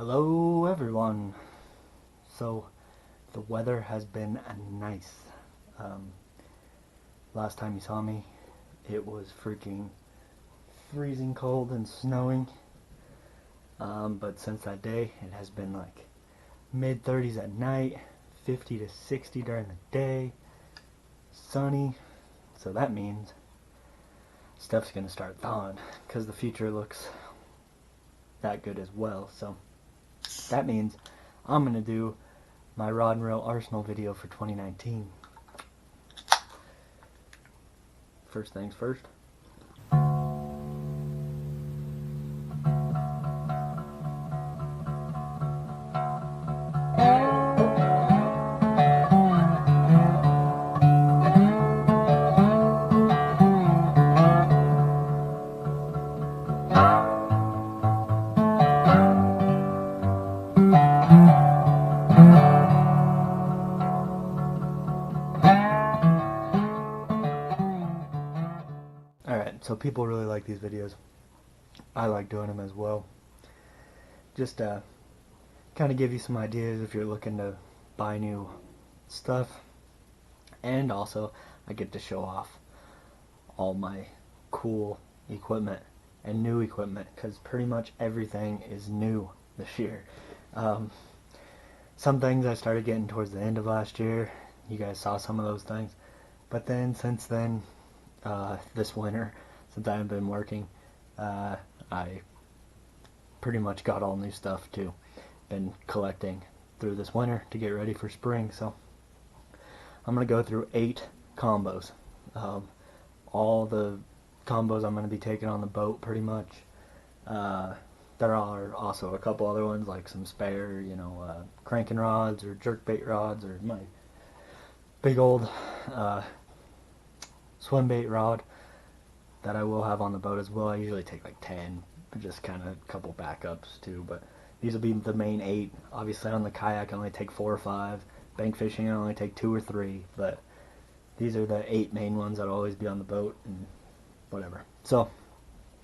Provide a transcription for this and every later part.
Hello everyone. So the weather has been nice. Last time you saw me it was freaking freezing cold and snowing, but since that day it has been like mid 30s at night, 50 to 60 during the day, sunny. So that means stuff's gonna start thawing because the future looks that good as well. So that means I'm going to do my rod and reel arsenal video for 2019. First things first. Alright, so people really like these videos. I like doing them as well. Just kind of give you some ideas if you're looking to buy new stuff. And also, I get to show off all my cool equipment and new equipment, because pretty much everything is new this year. Some things I started getting towards the end of last year. You guys saw some of those things. But then, since then, this winter, since I haven't been working, I pretty much got all new stuff too. Been collecting through this winter to get ready for spring. So I'm going to go through 8 combos. All the combos I'm going to be taking on the boat pretty much. There are also a couple other ones like some spare, cranking rods or jerkbait rods, or my big old swim bait rod that I will have on the boat as well. I usually take like 10, just kind of a couple backups too, but these will be the main 8. Obviously on the kayak I only take 4 or 5. Bank fishing I only take 2 or 3, but these are the 8 main ones that'll always be on the boat and whatever. So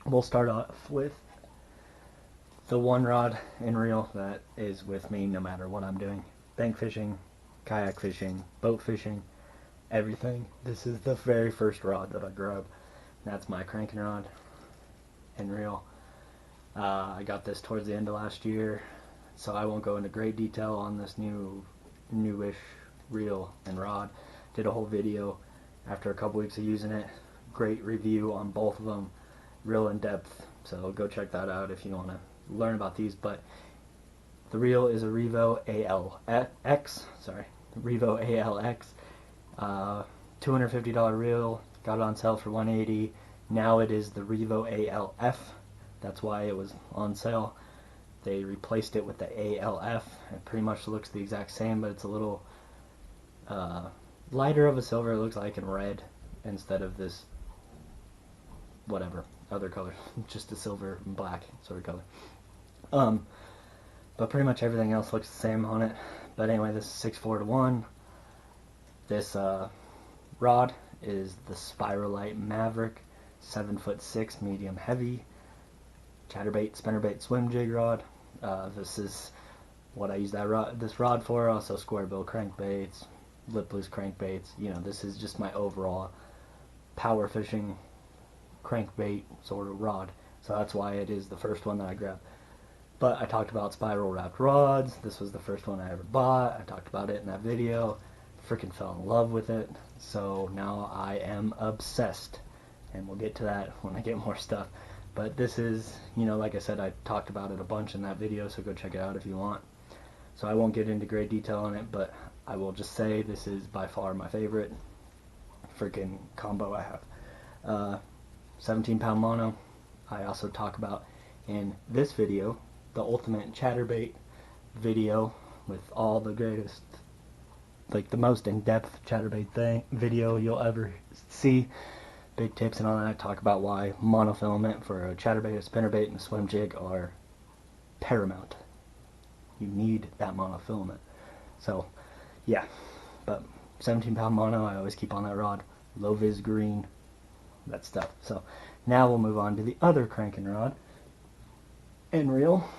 we'll start off with the one rod and reel that is with me no matter what I'm doing. Bank fishing, kayak fishing, boat fishing, everything. This is the very first rod that I grab. That's my cranking rod and reel. I got this towards the end of last year, so I won't go into great detail on this newish reel and rod. Did a whole video after a couple weeks of using it. Great review on both of them, real in depth, so go check that out if you want to learn about these. But the reel is a REVO ALX, REVO ALX, $250 reel. Got it on sale for $180. Now it is the REVO ALF. That's why it was on sale. They replaced it with the ALF. It pretty much looks the exact same, but it's a little lighter of a silver, it looks like, in red instead of this whatever other color, just a silver and black sort of color. But pretty much everything else looks the same on it. But anyway, this is 6'4" to 1. This rod is the Spiralite Maverick, 7'6", medium heavy, chatterbait, spinnerbait, swim jig rod. This is what I use this rod for. Also square bill crankbaits, lip loose crankbaits. This is just my overall power fishing crankbait sort of rod. So that's why it is the first one that I grabbed. But I talked about spiral wrapped rods. This was the first one I ever bought. I talked about it in that video. Freaking fell in love with it. So now I am obsessed. And we'll get to that when I get more stuff. But this is, like I said, I talked about it a bunch in that video, so go check it out if you want. So I won't get into great detail on it, but I will just say this is by far my favorite freaking combo I have. 17-pound mono. I also talk about in this video the ultimate chatterbait video with all the greatest, like the most in-depth chatterbait video you'll ever see. Big tips and all that. I talk about why monofilament for a chatterbait, a spinnerbait, and a swim jig are paramount. You need that monofilament. So yeah, but 17-pound mono I always keep on that rod. Low vis green, that stuff. So now we'll move on to the other cranking rod and reel.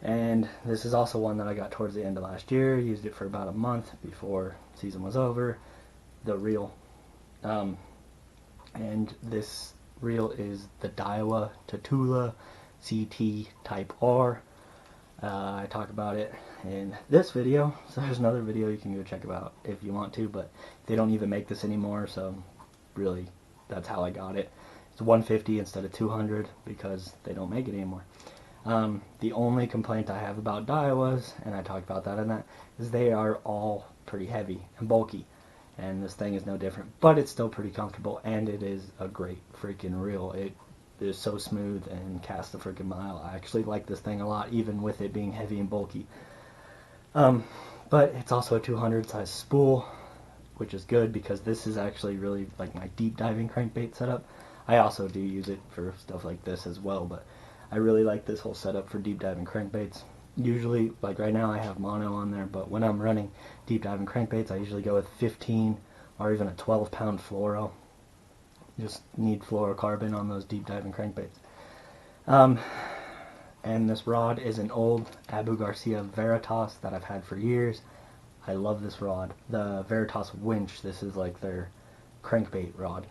And this is also one that I got towards the end of last year. Used it for about a month before season was over. The reel. And this reel is the Daiwa Tatula CT Type R. I talk about it in this video, so there's another video you can go check out if you want to, but they don't even make this anymore, so really that's how I got it. It's 150 instead of 200 because they don't make it anymore. The only complaint I have about Daiwas, and I talked about that in that, is they are all pretty heavy and bulky, and this thing is no different, but it's still pretty comfortable, and it is a great freaking reel. It is so smooth and casts a freaking mile. I actually like this thing a lot, even with it being heavy and bulky. But it's also a 200 size spool, which is good because this is actually really like my deep diving crankbait setup. I also do use it for stuff like this as well, but I really like this whole setup for deep diving crankbaits. Usually, like right now I have mono on there, but when I'm running deep diving crankbaits, I usually go with 15 or even a 12-pound fluoro. Just need fluorocarbon on those deep diving crankbaits. And this rod is an old Abu Garcia Veritas that I've had for years. I love this rod. The Veritas winch, this is like their crankbait rod.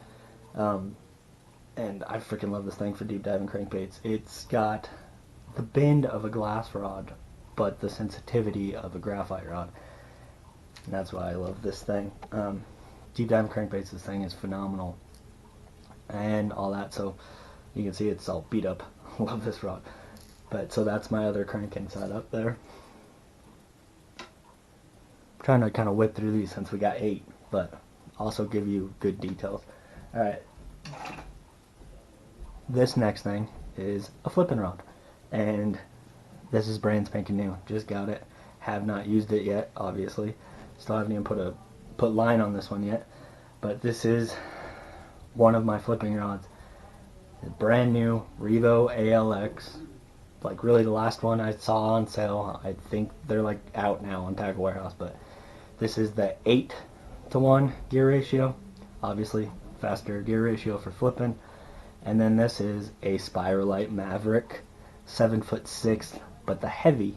And I freaking love this thing for deep diving crankbaits. It's got the bend of a glass rod, but the sensitivity of a graphite rod. And that's why I love this thing. Deep diving crankbaits, this thing is phenomenal. And all that, so you can see it's all beat up. Love this rod. But so that's my other cranking setup there. I'm trying to kind of whip through these since we got 8, but also give you good details. Alright. This next thing is a flipping rod. And this is brand spanking new. Just got it. Have not used it yet, obviously. Still haven't even put line on this one yet. But this is one of my flipping rods. Brand new REVO ALX. Like really the last one I saw on sale. I think they're like out now on Tackle Warehouse, but this is the 8-to-1 gear ratio. Obviously faster gear ratio for flipping. And then this is a Spiralite Maverick 7'6", but the heavy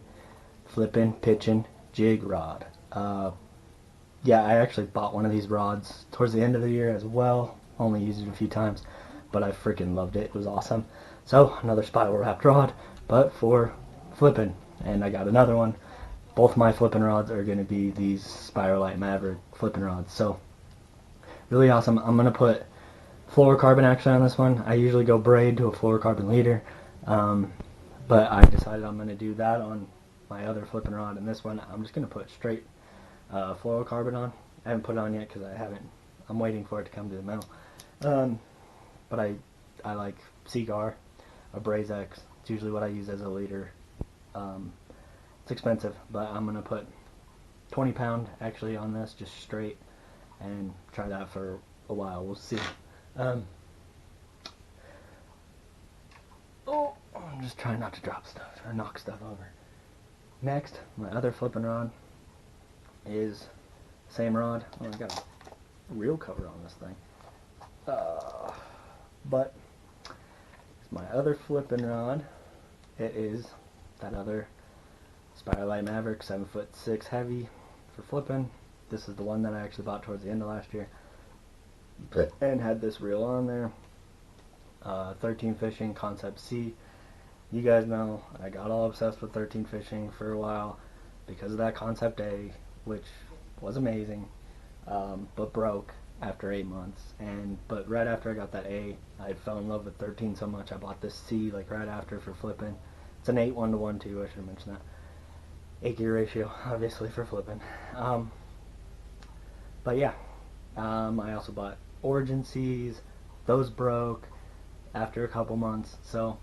flipping, pitching jig rod. Yeah, I actually bought one of these rods towards the end of the year as well. Only used it a few times, but I freaking loved it. It was awesome. So another spiral wrapped rod, but for flipping. And I got another one. Both my flipping rods are going to be these Spiralite Maverick flipping rods. So really awesome. I'm going to put fluorocarbon actually on this one. I usually go braid to a fluorocarbon leader, but I decided I'm going to do that on my other flipping rod, and this one I'm just going to put straight fluorocarbon on. I haven't put it on yet because I'm waiting for it to come to the metal. But I like Seagar, a Braze X. It's usually what I use as a leader. It's expensive, but I'm going to put 20 pound actually on this, just straight, and try that for a while. We'll see. Oh, I'm just trying not to drop stuff or knock stuff over. Next, my other flipping rod is the same rod. Oh, I got a reel cover on this thing. But it's my other flipping rod. It is that other Spiralite Maverick 7'6" heavy for flipping. This is the one that I actually bought towards the end of last year and had this reel on there. 13 fishing Concept C. You guys know I got all obsessed with 13 fishing for a while because of that Concept A, which was amazing, but broke after 8 months. But right after I got that A, I fell in love with 13 so much I bought this C like right after for flipping. It's an 8 1-to-1 too. I should have mentioned that. 8 gear ratio, obviously, for flipping. But yeah, I also bought Origin C's. Those broke after a couple months. So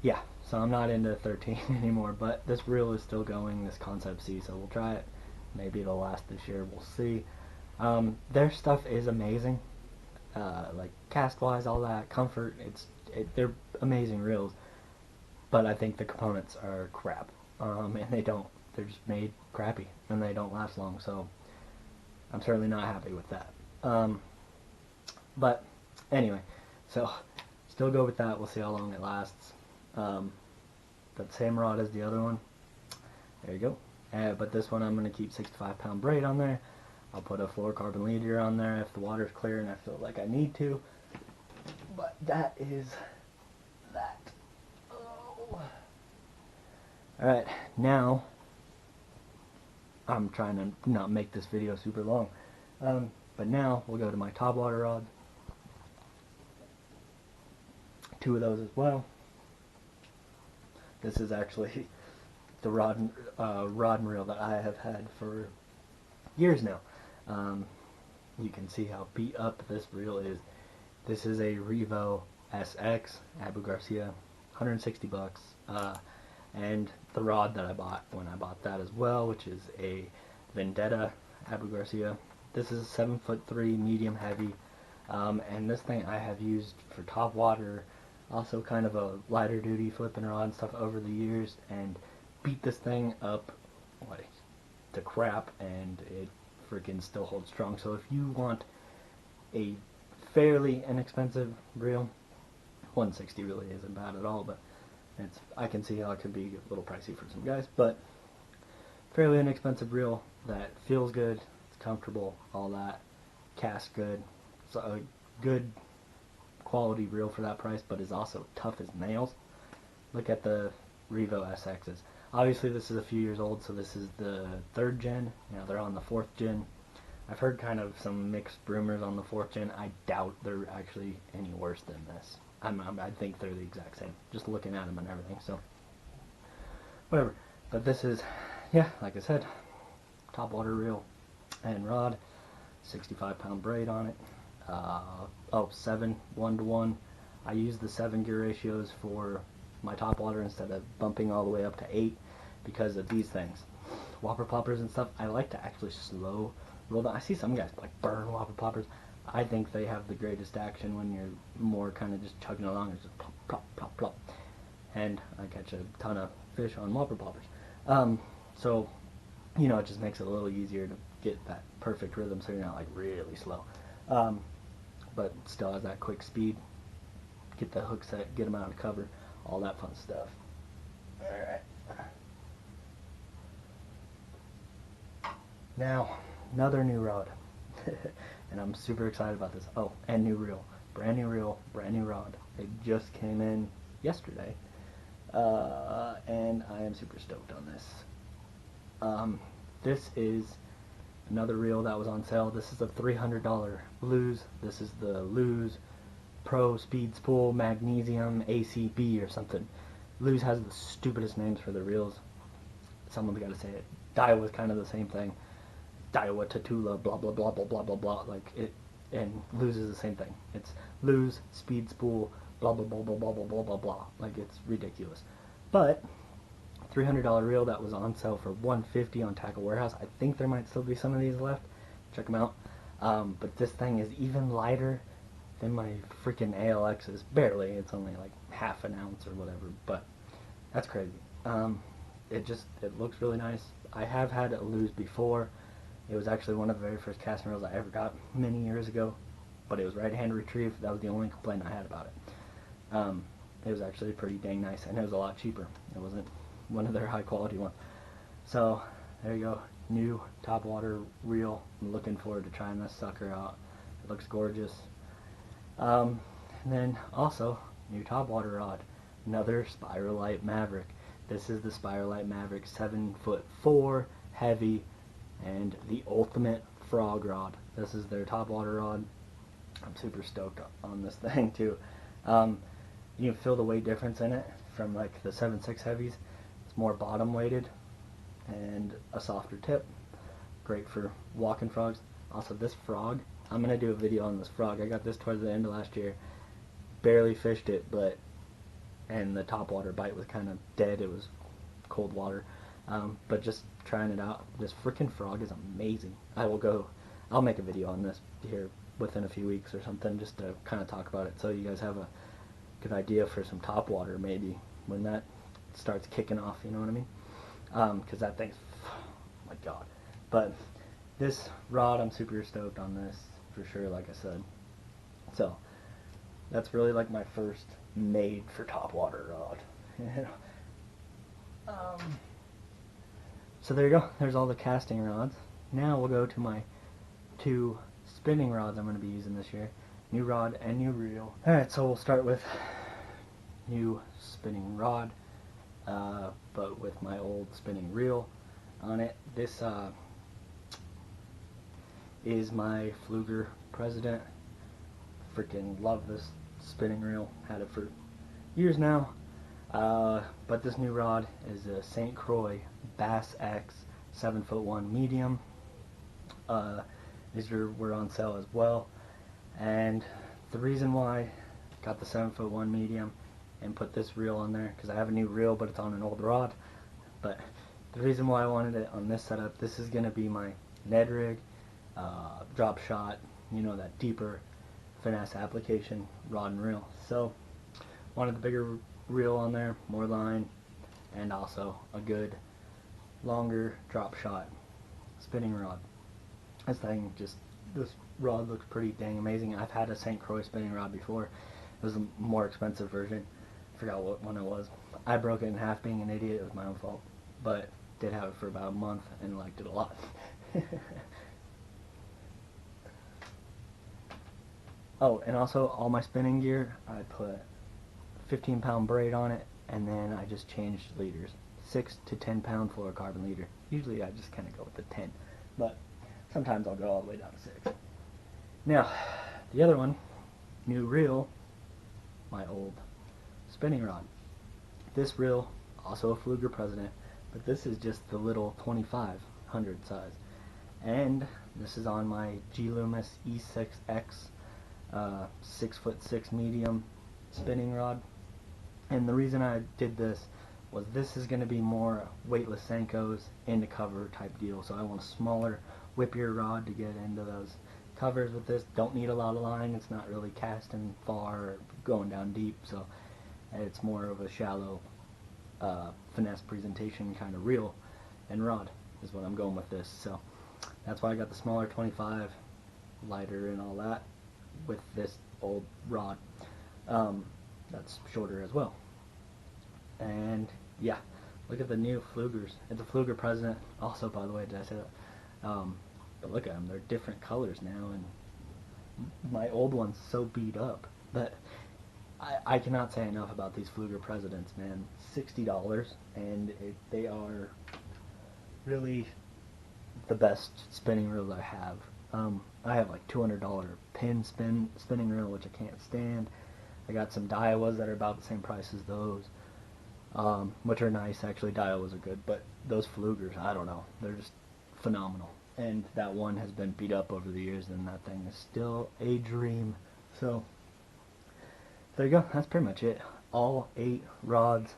yeah, so I'm not into 13 anymore. But this reel is still going, this Concept C. So we'll try it. Maybe it'll last this year. We'll see. Their stuff is amazing. Like cast wise, all that comfort. They're amazing reels. But I think the components are crap. And they're just made crappy, and they don't last long, so I'm certainly not happy with that. But anyway, so still go with that. We'll see how long it lasts. that same rod as the other one. There you go. But this one I'm going to keep 65-pound braid on there. I'll put a fluorocarbon leader on there if the water's clear and I feel like I need to. But that is that. Oh. Alright, now I'm trying to not make this video super long. But now we'll go to my Topwater rod. 2 of those as well. This is actually the rod and reel that I have had for years now. You can see how beat up this reel is. This is a REVO SX Abu Garcia, 160 bucks. And the rod that I bought when I bought that as well, which is a Vendetta Abu Garcia. This is 7'3", medium heavy. And this thing I have used for Topwater, also kind of a lighter duty flipping rod and stuff over the years, and beat this thing up like to crap, and it freaking still holds strong. So if you want a fairly inexpensive reel, 160 really isn't bad at all, but I can see how it could be a little pricey for some guys, but fairly inexpensive reel that feels good, it's comfortable, all that, casts good. So a good quality reel for that price, but is also tough as nails. Look at the REVO SXs. Obviously this is a few years old, so this is the 3rd gen. You know, they're on the 4th gen. I've heard kind of some mixed rumors on the 4th gen. I doubt they're actually any worse than this. I think they're the exact same, just looking at them and everything, so whatever. But this is, yeah, like I said, Topwater reel and rod, 65-pound braid on it. 7 1-to-1. I use the 7 gear ratios for my Topwater instead of bumping all the way up to 8 because of these things. Whopper ploppers and stuff, I like to actually slow roll them. I see some guys like burn whopper ploppers. I think they have the greatest action when you're more kind of just chugging along. It's just plop, plop, plop, plop. And I catch a ton of fish on whopper ploppers. So, you know, it just makes it a little easier to get that perfect rhythm so you're not like really slow. But still has that quick speed. Get the hook set, get them out of cover, all that fun stuff. Alright. Now, another new rod. And I'm super excited about this. Oh, and new reel. Brand new reel, brand new rod. It just came in yesterday. And I am super stoked on this. This is another reel that was on sale. This is a $300 Lose. This is the Lose Pro Speed Spool Magnesium ACB or something. Lose has the stupidest names for the reels. Someone's got to say it. Daiwa's kind of the same thing. Daiwa, Tatula, blah blah blah blah blah blah blah. Like it, and Lose is the same thing. It's Lose Speed Spool blah blah blah blah blah blah blah blah blah. Like it's ridiculous. But $300 reel that was on sale for $150 on Tackle Warehouse. I think there might still be some of these left. Check them out. But this thing is even lighter than my freaking ALXs. Barely. It's only like half an ounce or whatever. But that's crazy. It looks really nice. I have had a Lose before. It was actually one of the very first casting reels I ever got many years ago. But it was right-hand retrieve. That was the only complaint I had about it. It was actually pretty dang nice, and it was a lot cheaper. It wasn't one of their high-quality ones. So, there you go. New Topwater reel. I'm looking forward to trying this sucker out. It looks gorgeous. And then, also, new Topwater rod. Another Spiralite Maverick. This is the Spiralite Maverick 7'4", heavy, and the ultimate frog rod. This is their Topwater rod. I'm super stoked on this thing, too. You can feel the weight difference in it from like the 7.6 heavies. It's more bottom weighted and a softer tip. Great for walking frogs. Also this frog, I'm going to do a video on this frog. I got this towards the end of last year. Barely fished it, and the Topwater bite was kind of dead. It was cold water. But just trying it out, this freaking frog is amazing. I'll make a video on this here within a few weeks or something, just to kind of talk about it so you guys have a good idea for some Topwater maybe when that starts kicking off, you know what I mean? Because that thing's, oh my god. But this rod, I'm super stoked on this for sure, like I said. So that's really like my first made for Topwater rod. So there you go. There's all the casting rods. Now we'll go to my 2 spinning rods I'm going to be using this year. New rod and new reel. Alright, so we'll start with new spinning rod, but with my old spinning reel on it. This is my Pflueger President. Freaking love this spinning reel. Had it for years now. But this new rod is a St. Croix Bass X 7'1" medium. These were on sale as well. And the reason why I got the 7'1" medium and put this reel on there, because I have a new reel but it's on an old rod. But the reason why I wanted it on this setup, this is going to be my Ned rig, drop shot, you know, that deeper finesse application rod and reel. So wanted the bigger reel on there, more line, and also a good longer drop shot spinning rod. This rod looks pretty dang amazing. I've had a St. Croix spinning rod before. It was a more expensive version. I forgot what one it was. I broke it in half being an idiot. It was my own fault. But did have it for about a month and liked it a lot. Oh, and also all my spinning gear, I put 15-pound braid on it, and then I just changed leaders. 6 to 10-pound fluorocarbon leader. Usually I just kind of go with the 10, but sometimes I'll go all the way down to 6. Now, the other one, new reel, my old spinning rod. This reel, also a Pflueger President, but this is just the little 2500 size. And this is on my Loomis E6X 6'6" medium spinning rod. And the reason I did this was this is going to be more weightless Senkos into cover type deal. So I want a smaller whippier rod to get into those covers with this. Don't need a lot of line. It's not really casting far or going down deep, so it's more of a shallow finesse presentation kind of reel and rod is what I'm going with this. So that's why I got the smaller 25, lighter and all that, with this old rod that's shorter as well. And yeah, look at the new Pfluegers. It's a Pflueger President also, by the way. Did I say that? But look at them, they're different colors now, and my old one's so beat up. But I cannot say enough about these Pflueger Presidents, man. $60, and they are really the best spinning reels I have. I have like $200 pin spinning reel, which I can't stand. I got some Daiwas that are about the same price as those, which are nice. Actually, Daiwas are good, but those Pfluegers, I don't know, they're just phenomenal. And that one has been beat up over the years, and that thing is still a dream. So there you go. That's pretty much it. All 8 rods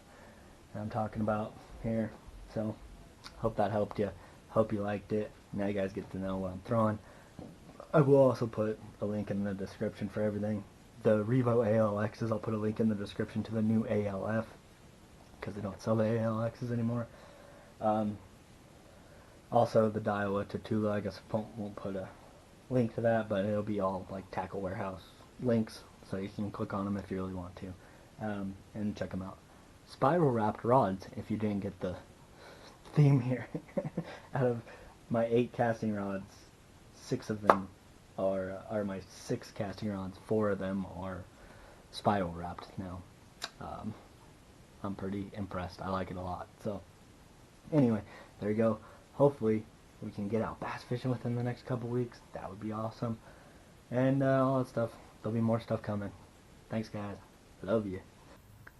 that I'm talking about here. So hope that helped you. Hope you liked it. Now you guys get to know what I'm throwing. I will also put a link in the description for everything. The REVO ALXs, I'll put a link in the description to the new ALF, because they don't sell the ALXs anymore. Also the Daiwa to Tula, I guess I won't put a link to that, but it'll be all like Tackle Warehouse links, so you can click on them if you really want to, and check them out. Spiral wrapped rods, if you didn't get the theme here. Out of my 8 casting rods, 6 of them are my 6 casting rods. 4 of them are spiral wrapped now. I'm pretty impressed. I like it a lot. So anyway, there you go. Hopefully we can get out bass fishing within the next couple weeks. That would be awesome. And all that stuff. There'll be more stuff coming. Thanks, guys. Love you.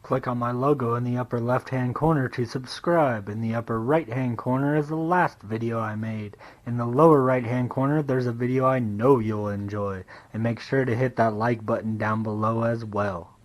Click on my logo in the upper left hand corner to subscribe. In the upper right hand corner is the last video I made. In the lower right hand corner there's a video I know you'll enjoy. And make sure to hit that like button down below as well.